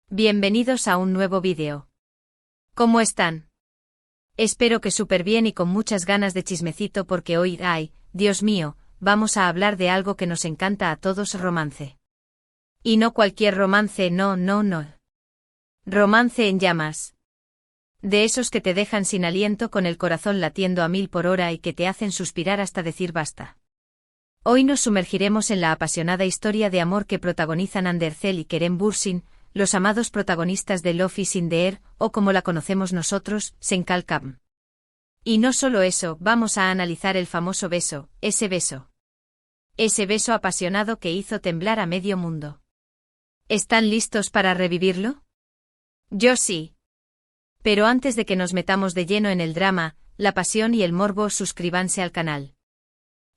Bienvenidos a un nuevo vídeo. ¿Cómo están? Espero que súper bien y con muchas ganas de chismecito porque hoy, Dios mío, vamos a hablar de algo que nos encanta a todos: romance. Y no cualquier romance, no. Romance en llamas. De esos que te dejan sin aliento, con el corazón latiendo a 1000 por hora y que te hacen suspirar hasta decir basta. Hoy nos sumergiremos en la apasionada historia de amor que protagonizan Ander Zell y Kerem Bürsin, los amados protagonistas de Love is in the Air, o como la conocemos nosotros, Senkal Kabm. Y no solo eso, vamos a analizar el famoso beso, ese beso apasionado que hizo temblar a medio mundo. ¿Están listos para revivirlo? Yo sí. Pero antes de que nos metamos de lleno en el drama, la pasión y el morbo, suscríbanse al canal.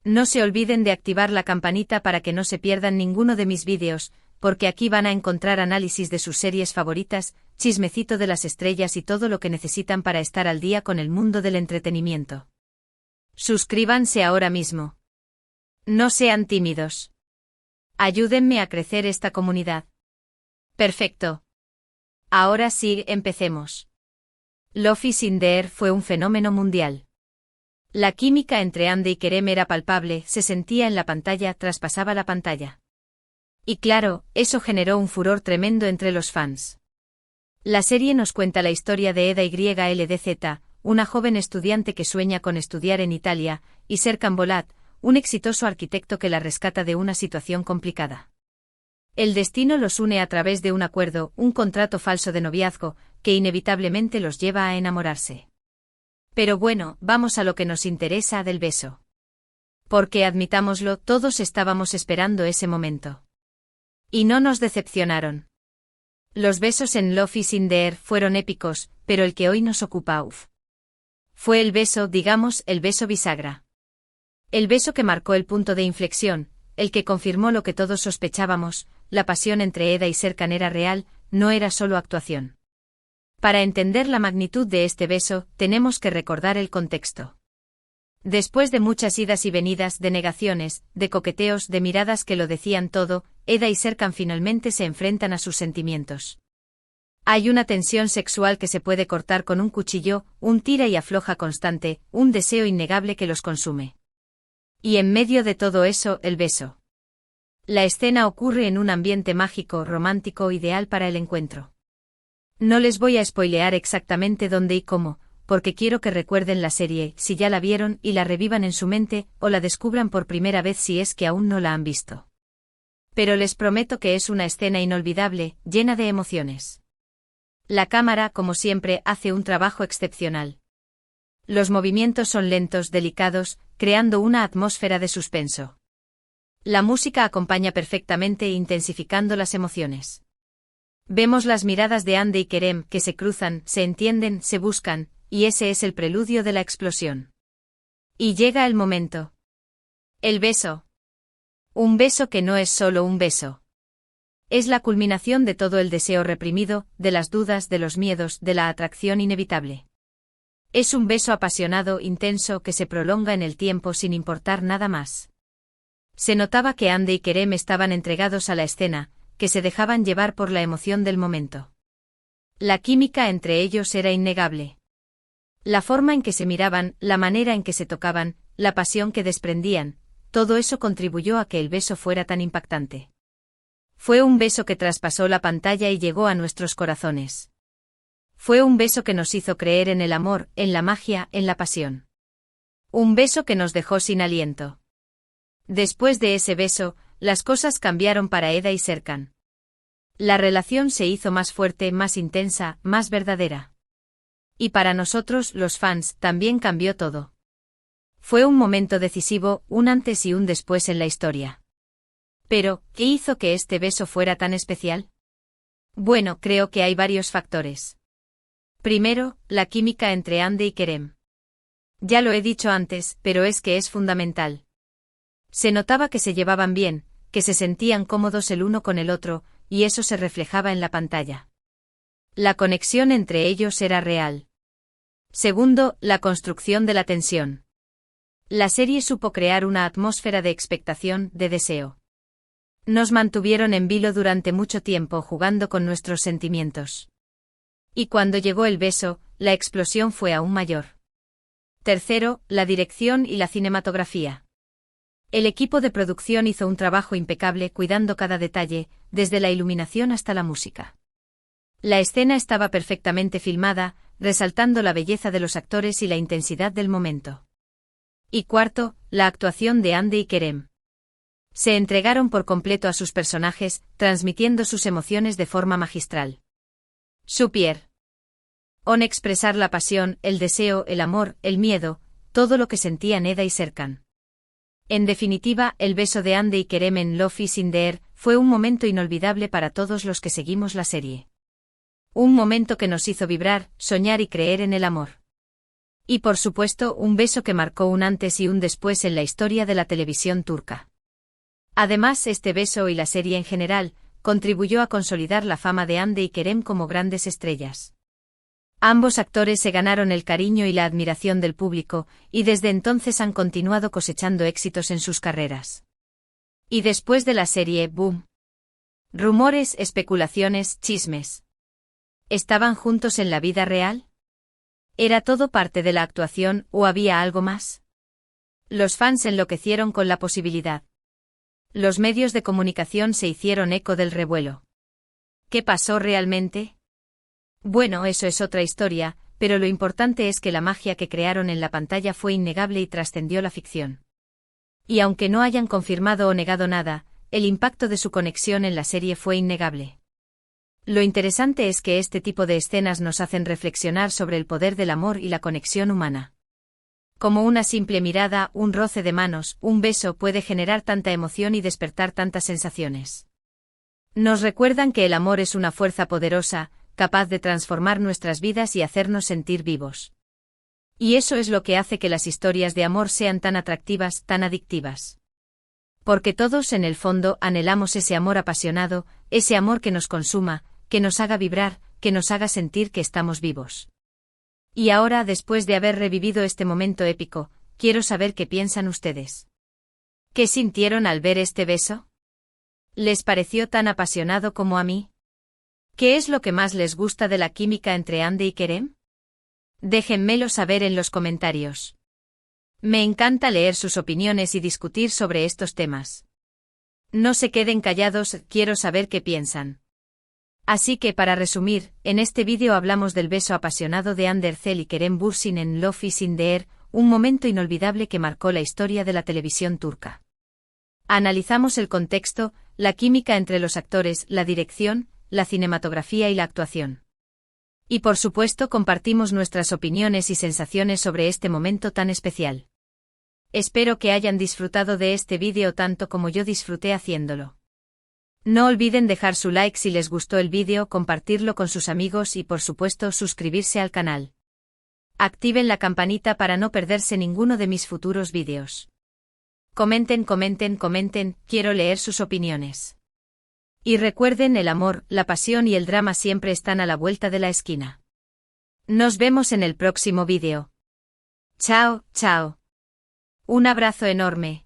No se olviden de activar la campanita para que no se pierdan ninguno de mis vídeos, porque aquí van a encontrar análisis de sus series favoritas, chismecito de las estrellas y todo lo que necesitan para estar al día con el mundo del entretenimiento. Suscríbanse ahora mismo. No sean tímidos. Ayúdenme a crecer esta comunidad. Perfecto. Ahora sí, empecemos. Love is in the Air fue un fenómeno mundial. La química entre Ande y Kerem era palpable, se sentía en la pantalla, traspasaba la pantalla. Y claro, eso generó un furor tremendo entre los fans. La serie nos cuenta la historia de Eda YLDZ, una joven estudiante que sueña con estudiar en Italia, y Serkan Bolat, un exitoso arquitecto que la rescata de una situación complicada. El destino los une a través de un acuerdo, un contrato falso de noviazgo, que inevitablemente los lleva a enamorarse. Pero bueno, vamos a lo que nos interesa del beso. Porque admitámoslo, todos estábamos esperando ese momento. Y no nos decepcionaron. Los besos en Love is in the Air fueron épicos, pero el que hoy nos ocupa, fue el beso, digamos, el beso bisagra. El beso que marcó el punto de inflexión, el que confirmó lo que todos sospechábamos: la pasión entre Eda y Serkan era real, no era solo actuación. Para entender la magnitud de este beso, tenemos que recordar el contexto. Después de muchas idas y venidas, de negaciones, de coqueteos, de miradas que lo decían todo, Eda y Serkan finalmente se enfrentan a sus sentimientos. Hay una tensión sexual que se puede cortar con un cuchillo, un tira y afloja constante, un deseo innegable que los consume. Y en medio de todo eso, el beso. La escena ocurre en un ambiente mágico, romántico, ideal para el encuentro. No les voy a spoilear exactamente dónde y cómo, porque quiero que recuerden la serie, si ya la vieron, y la revivan en su mente, o la descubran por primera vez si es que aún no la han visto. Pero les prometo que es una escena inolvidable, llena de emociones. La cámara, como siempre, hace un trabajo excepcional. Los movimientos son lentos, delicados, creando una atmósfera de suspenso. La música acompaña perfectamente, intensificando las emociones. Vemos las miradas de Ande y Kerem, que se cruzan, se entienden, se buscan, y ese es el preludio de la explosión. Y llega el momento. El beso. Un beso que no es solo un beso. Es la culminación de todo el deseo reprimido, de las dudas, de los miedos, de la atracción inevitable. Es un beso apasionado, intenso, que se prolonga en el tiempo sin importar nada más. Se notaba que Ande y Kerem estaban entregados a la escena, que se dejaban llevar por la emoción del momento. La química entre ellos era innegable. La forma en que se miraban, la manera en que se tocaban, la pasión que desprendían, todo eso contribuyó a que el beso fuera tan impactante. Fue un beso que traspasó la pantalla y llegó a nuestros corazones. Fue un beso que nos hizo creer en el amor, en la magia, en la pasión. Un beso que nos dejó sin aliento. Después de ese beso, las cosas cambiaron para Eda y Serkan. La relación se hizo más fuerte, más intensa, más verdadera. Y para nosotros, los fans, también cambió todo. Fue un momento decisivo, un antes y un después en la historia. Pero, ¿qué hizo que este beso fuera tan especial? Bueno, creo que hay varios factores. Primero, la química entre Ande y Kerem. Ya lo he dicho antes, pero es que es fundamental. Se notaba que se llevaban bien, que se sentían cómodos el uno con el otro, y eso se reflejaba en la pantalla. La conexión entre ellos era real. Segundo, la construcción de la tensión. La serie supo crear una atmósfera de expectación, de deseo. Nos mantuvieron en vilo durante mucho tiempo jugando con nuestros sentimientos. Y cuando llegó el beso, la explosión fue aún mayor. Tercero, la dirección y la cinematografía. El equipo de producción hizo un trabajo impecable cuidando cada detalle, desde la iluminación hasta la música. La escena estaba perfectamente filmada, resaltando la belleza de los actores y la intensidad del momento. Y cuarto, la actuación de Andy y Kerem. Se entregaron por completo a sus personajes, transmitiendo sus emociones de forma magistral. Supieron expresar la pasión, el deseo, el amor, el miedo, todo lo que sentían Eda y Serkan. En definitiva, el beso de Andy y Kerem en Love is in the Air fue un momento inolvidable para todos los que seguimos la serie. Un momento que nos hizo vibrar, soñar y creer en el amor. Y por supuesto, un beso que marcó un antes y un después en la historia de la televisión turca. Además, este beso y la serie en general, contribuyó a consolidar la fama de Andy y Kerem como grandes estrellas. Ambos actores se ganaron el cariño y la admiración del público, y desde entonces han continuado cosechando éxitos en sus carreras. Y después de la serie, boom. Rumores, especulaciones, chismes. ¿Estaban juntos en la vida real? ¿Era todo parte de la actuación o había algo más? Los fans enloquecieron con la posibilidad. Los medios de comunicación se hicieron eco del revuelo. ¿Qué pasó realmente? Bueno, eso es otra historia, pero lo importante es que la magia que crearon en la pantalla fue innegable y trascendió la ficción. Y aunque no hayan confirmado o negado nada, el impacto de su conexión en la serie fue innegable. Lo interesante es que este tipo de escenas nos hacen reflexionar sobre el poder del amor y la conexión humana. Como una simple mirada, un roce de manos, un beso puede generar tanta emoción y despertar tantas sensaciones. Nos recuerdan que el amor es una fuerza poderosa, capaz de transformar nuestras vidas y hacernos sentir vivos. Y eso es lo que hace que las historias de amor sean tan atractivas, tan adictivas. Porque todos en el fondo anhelamos ese amor apasionado, ese amor que nos consuma, que nos haga vibrar, que nos haga sentir que estamos vivos. Y ahora, después de haber revivido este momento épico, quiero saber qué piensan ustedes. ¿Qué sintieron al ver este beso? ¿Les pareció tan apasionado como a mí? ¿Qué es lo que más les gusta de la química entre Andy y Kerem? Déjenmelo saber en los comentarios. Me encanta leer sus opiniones y discutir sobre estos temas. No se queden callados, quiero saber qué piensan. Así que para resumir, en este vídeo hablamos del beso apasionado de Hande Erçel y Kerem Bürsin en Love is in the Air, un momento inolvidable que marcó la historia de la televisión turca. Analizamos el contexto, la química entre los actores, la dirección, la cinematografía y la actuación. Y por supuesto compartimos nuestras opiniones y sensaciones sobre este momento tan especial. Espero que hayan disfrutado de este vídeo tanto como yo disfruté haciéndolo. No olviden dejar su like si les gustó el vídeo, compartirlo con sus amigos y por supuesto suscribirse al canal. Activen la campanita para no perderse ninguno de mis futuros vídeos. Comenten, quiero leer sus opiniones. Y recuerden, el amor, la pasión y el drama siempre están a la vuelta de la esquina. Nos vemos en el próximo vídeo. Chao, chao. Un abrazo enorme.